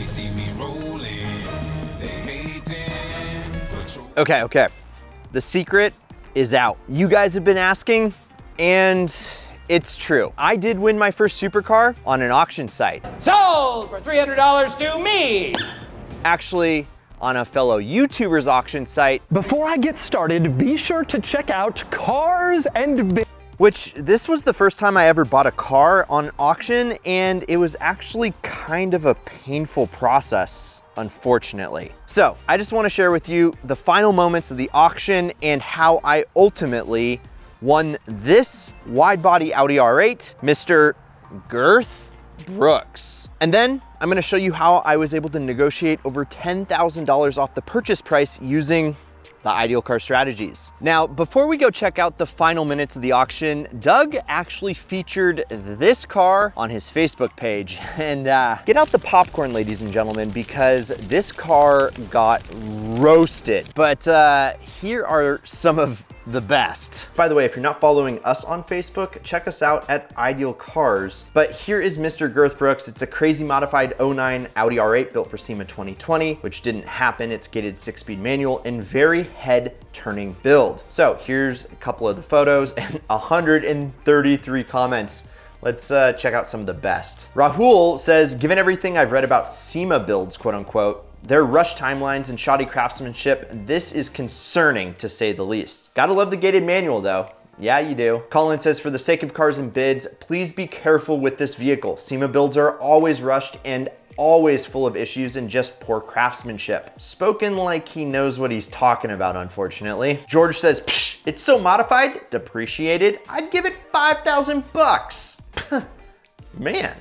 see me rolling, they hating. Okay. The secret is out. You guys have been asking, and it's true. I did win my first supercar on an auction site. Sold for $300 to me. Actually, on a fellow YouTuber's auction site. Before I get started, be sure to check out Cars and Which, this was the first time I ever bought a car on auction, and it was actually kind of a painful process, unfortunately. So, I just wanna share with you the final moments of the auction and how I ultimately won this wide-body Audi R8, Mr. Girth Brooks. And then I'm gonna show you how I was able to negotiate over $10,000 off the purchase price using the Ideal Car strategies. Now, before we go check out the final minutes of the auction, Doug actually featured this car on his Facebook page. And get out the popcorn, ladies and gentlemen, because this car got roasted. But here are some of the best. By the way, if you're not following us on Facebook, check us out at Ideal Cars. But here is Mr. Girth Brooks. It's a crazy modified 09 Audi R8 built for SEMA 2020, which didn't happen. It's gated 6-speed manual and very head-turning build. So here's a couple of the photos and 133 comments. Let's check out some of the best. Rahul says, given everything I've read about SEMA builds, quote unquote, their rush timelines and shoddy craftsmanship, this is concerning to say the least. Gotta love the gated manual though. Yeah, you do. Colin says, for the sake of cars and bids, please be careful with this vehicle. SEMA builds are always rushed and always full of issues and just poor craftsmanship. Spoken like he knows what he's talking about, unfortunately. George says, psh, it's so modified, depreciated, I'd give it 5,000 bucks. Man.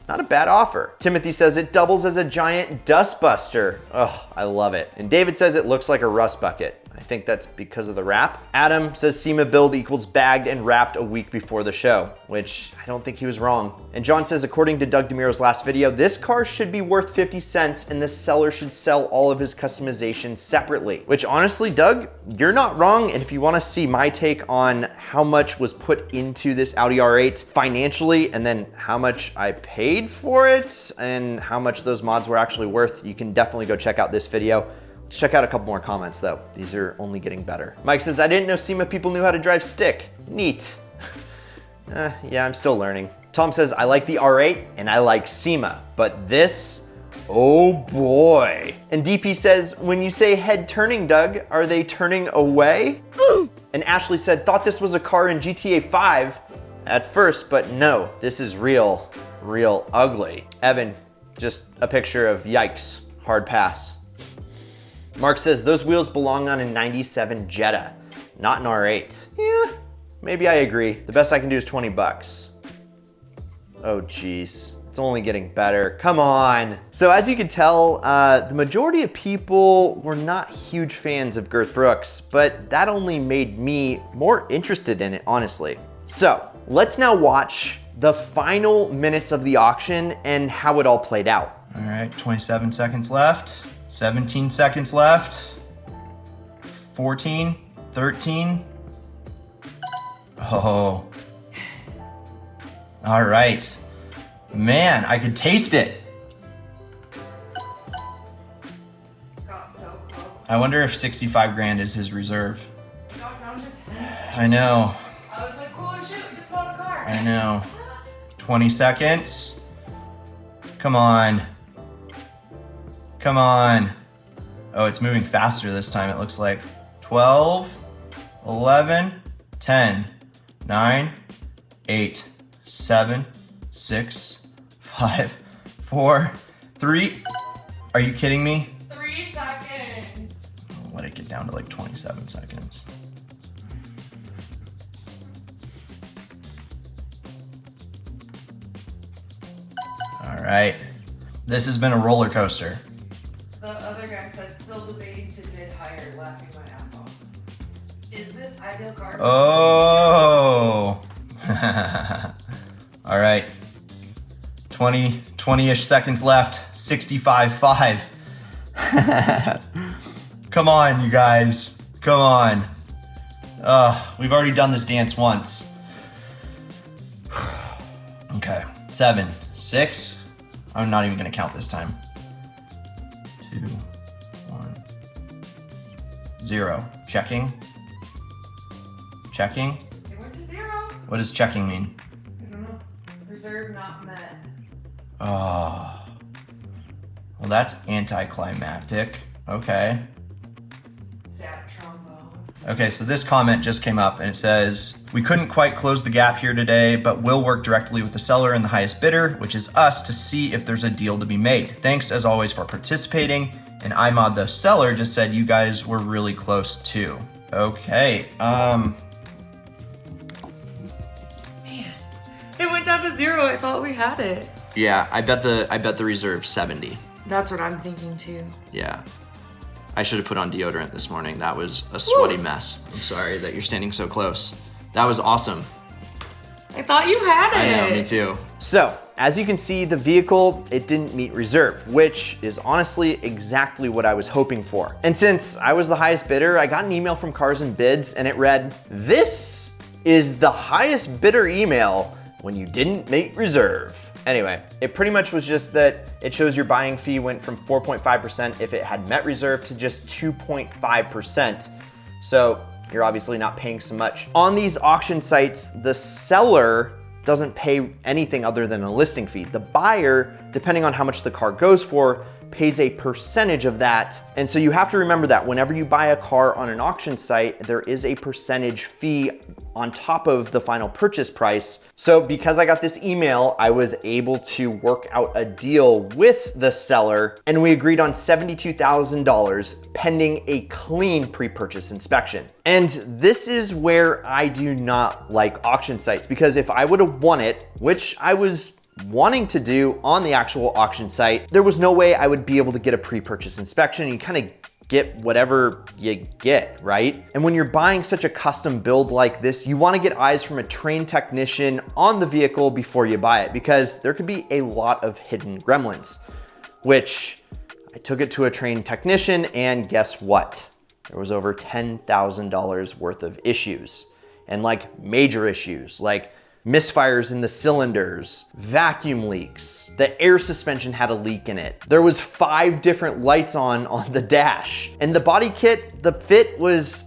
Not a bad offer. Timothy says it doubles as a giant dust buster. Oh, I love it. And David says it looks like a rust bucket. I think that's because of the wrap. Adam says SEMA build equals bagged and wrapped a week before the show, which I don't think he was wrong. And John says, according to Doug DeMiro's last video, this car should be worth 50 cents and the seller should sell all of his customizations separately. Which honestly, Doug, you're not wrong. And if you wanna see my take on how much was put into this Audi R8 financially, and then how much I paid for it, and how much those mods were actually worth, you can definitely go check out this video. Let's check out a couple more comments though. These are only getting better. Mike says, I didn't know SEMA people knew how to drive stick. Neat. Yeah, I'm still learning. Tom says, I like the R8 and I like SEMA, but this, oh boy. And DP says, when you say head turning, Doug, are they turning away? And Ashley said, thought this was a car in GTA 5 at first, but no, this is real ugly. Evan, just a picture of yikes, hard pass. Mark says, those wheels belong on a 97 Jetta, not an R8. Yeah, maybe I agree. The best I can do is 20 bucks. Oh geez, it's only getting better, come on. So as you can tell, the majority of people were not huge fans of Girth Brooks, but that only made me more interested in it, honestly. So let's now watch the final minutes of the auction and how it all played out. All right, 27 seconds left. 17 seconds left. 14, 13. Oh. All right. Man, I could taste it. Got so close. I wonder if 65 grand is his reserve. Got down to 10. I know. I was like, cool as shit, we just bought a car. I know. 20 seconds. Come on. Come on. Oh, it's moving faster this time, it looks like. 12, 11, 10, 9, 8, 7, 6, 5, 4, 3. Are you kidding me? 3 seconds. I'll let it get down to like 27 seconds. All right. This has been a roller coaster. The other guy said, still debating to bid higher, laughing my ass off. Is this Ideal Car? Oh. All right. 20-ish seconds left. 65.5. Come on, you guys. Come on. We've already done this dance once. Okay. 7, 6. I'm not even gonna count this time. 2, 1, 0. Checking. Checking. It went to 0. What does checking mean? I don't know. Reserve not met. Oh. Well, that's anticlimactic. Okay. Sad trombone. Okay, so this comment just came up and it says, we couldn't quite close the gap here today, but we'll work directly with the seller and the highest bidder, which is us, to see if there's a deal to be made. Thanks as always for participating. And Imad, the seller, just said you guys were really close too. Okay, Man, it went down to 0. I thought we had it. Yeah, I bet the reserve 70. That's what I'm thinking too. Yeah. I should have put on deodorant this morning. That was a sweaty mess. I'm sorry that you're standing so close. That was awesome. I thought you had it. I know, me too. So, as you can see, the vehicle, it didn't meet reserve, which is honestly exactly what I was hoping for. And since I was the highest bidder, I got an email from Cars and Bids and it read, "This is the highest bidder email when you didn't meet reserve." Anyway, it pretty much was just that it shows your buying fee went from 4.5% if it had met reserve to just 2.5%. So you're obviously not paying so much. On these auction sites, the seller doesn't pay anything other than a listing fee. The buyer, depending on how much the car goes for, pays a percentage of that. And so you have to remember that whenever you buy a car on an auction site, there is a percentage fee on top of the final purchase price. So because I got this email, I was able to work out a deal with the seller and we agreed on $72,000 pending a clean pre-purchase inspection. And this is where I do not like auction sites, because if I would have won it, which I was wanting to do on the actual auction site, there was no way I would be able to get a pre-purchase inspection. You kind of get whatever you get, right? And when you're buying such a custom build like this, you want to get eyes from a trained technician on the vehicle before you buy it, because there could be a lot of hidden gremlins, which I took it to a trained technician and guess what? There was over $10,000 worth of issues, and like major issues, like misfires in the cylinders, vacuum leaks, the air suspension had a leak in it. There was 5 different lights on the dash. And the body kit, the fit was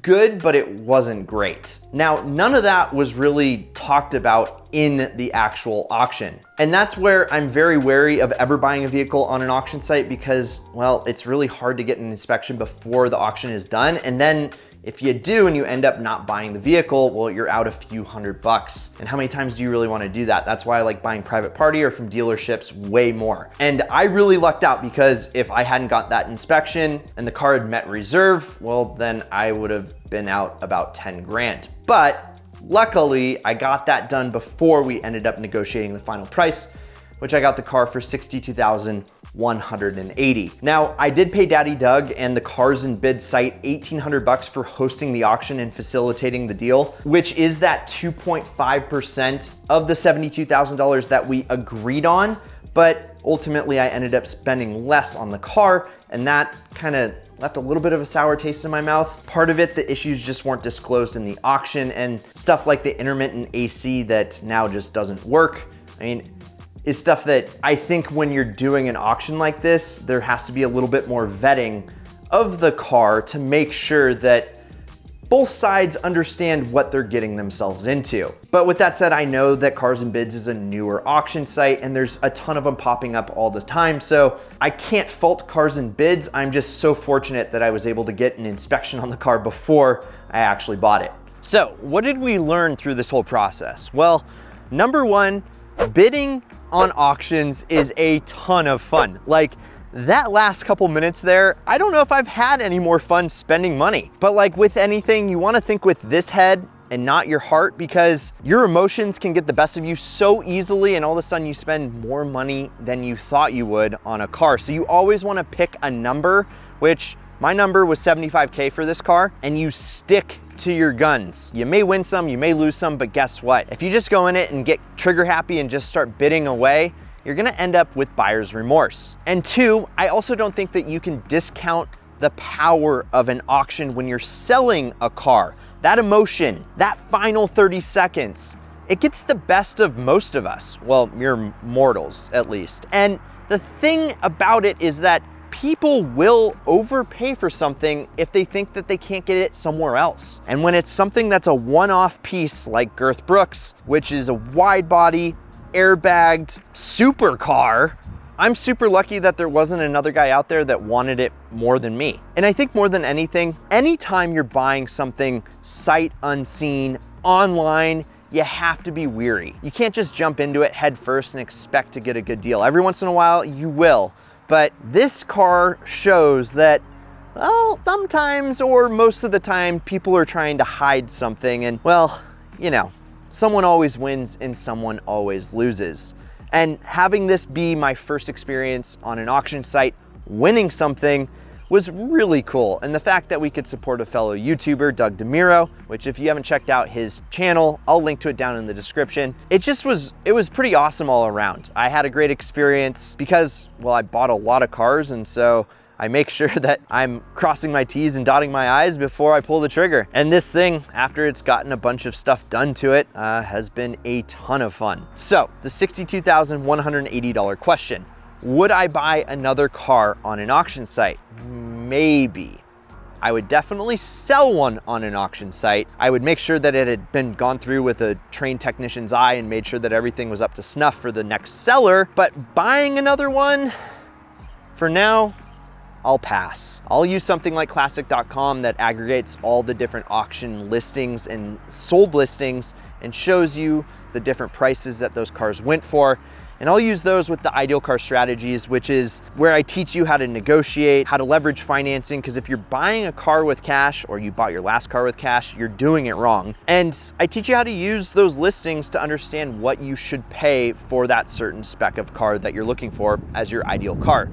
good, but it wasn't great. Now, none of that was really talked about in the actual auction. And that's where I'm very wary of ever buying a vehicle on an auction site, because, well, it's really hard to get an inspection before the auction is done. And then if you do and you end up not buying the vehicle, well, you're out a few $100. And how many times do you really want to do that? That's why I like buying private party or from dealerships way more. And I really lucked out, because if I hadn't got that inspection and the car had met reserve, well, then I would have been out about 10 grand. But luckily, I got that done before we ended up negotiating the final price, which I got the car for $62,180. Now, I did pay Daddy Doug and the Cars and Bid site $1,800 for hosting the auction and facilitating the deal, which is that 2.5% of the $72,000 that we agreed on. But ultimately, I ended up spending less on the car, and that kind of left a little bit of a sour taste in my mouth. Part of it, the issues just weren't disclosed in the auction, and stuff like the intermittent AC that now just doesn't work. I mean, is stuff that I think when you're doing an auction like this, there has to be a little bit more vetting of the car to make sure that both sides understand what they're getting themselves into. But with that said, I know that Cars and Bids is a newer auction site and there's a ton of them popping up all the time. So I can't fault Cars and Bids. I'm just so fortunate that I was able to get an inspection on the car before I actually bought it. So what did we learn through this whole process? Well, number one, bidding on auctions is a ton of fun. Like, that last couple minutes there, I don't know if I've had any more fun spending money. But like with anything, you want to think with this head and not your heart, because your emotions can get the best of you so easily, and all of a sudden you spend more money than you thought you would on a car. So you always want to pick a number, which my number was 75K for this car, and you stick to your guns. You may win some, you may lose some, but guess what? If you just go in it and get trigger happy and just start bidding away, you're gonna end up with buyer's remorse. And two, I also don't think that you can discount the power of an auction when you're selling a car. That emotion, that final 30 seconds, it gets the best of most of us. Well, mere mortals, at least. And the thing about it is that people will overpay for something if they think that they can't get it somewhere else. And when it's something that's a one-off piece like Girth Brooks, which is a wide body, airbagged supercar, I'm super lucky that there wasn't another guy out there that wanted it more than me. And I think more than anything, anytime you're buying something sight unseen online, you have to be weary. You can't just jump into it head first and expect to get a good deal. Every once in a while you will, but this car shows that, well, sometimes or most of the time people are trying to hide something, and well, you know, someone always wins and someone always loses. And having this be my first experience on an auction site winning something was really cool. And the fact that we could support a fellow YouTuber, Doug DeMiro, which if you haven't checked out his channel, I'll link to it down in the description. It was pretty awesome all around. I had a great experience because, well, I bought a lot of cars, and so I make sure that I'm crossing my T's and dotting my I's before I pull the trigger. And this thing, after it's gotten a bunch of stuff done to it, has been a ton of fun. So the $62,180 question, would I buy another car on an auction site? Maybe. I would definitely sell one on an auction site. I would make sure that it had been gone through with a trained technician's eye and made sure that everything was up to snuff for the next seller. But buying another one, for now, I'll pass. I'll use something like classic.com that aggregates all the different auction listings and sold listings and shows you the different prices that those cars went for. And I'll use those with the Ideal Car Strategies, which is where I teach you how to negotiate, how to leverage financing, because if you're buying a car with cash or you bought your last car with cash, you're doing it wrong. And I teach you how to use those listings to understand what you should pay for that certain spec of car that you're looking for as your ideal car.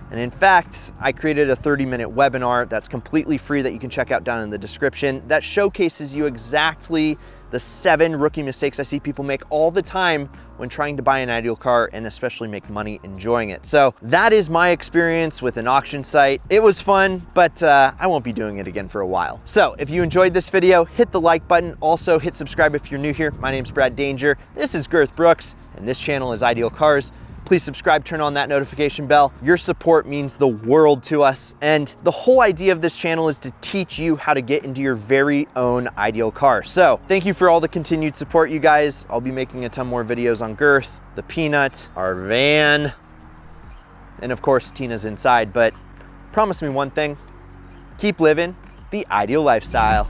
And in fact, I created a 30-minute webinar that's completely free that you can check out down in the description that showcases you exactly the 7 rookie mistakes I see people make all the time when trying to buy an ideal car and especially make money enjoying it. So that is my experience with an auction site. It was fun, but I won't be doing it again for a while. So if you enjoyed this video, hit the like button. Also hit subscribe if you're new here. My name's Brad Danger. This is Girth Brooks, and this channel is Ideal Cars. Please subscribe, turn on that notification bell. Your support means the world to us. And the whole idea of this channel is to teach you how to get into your very own ideal car. So thank you for all the continued support, you guys. I'll be making a ton more videos on Girth, the Peanut, our van, and of course, Tina's inside. But promise me one thing, keep living the ideal lifestyle.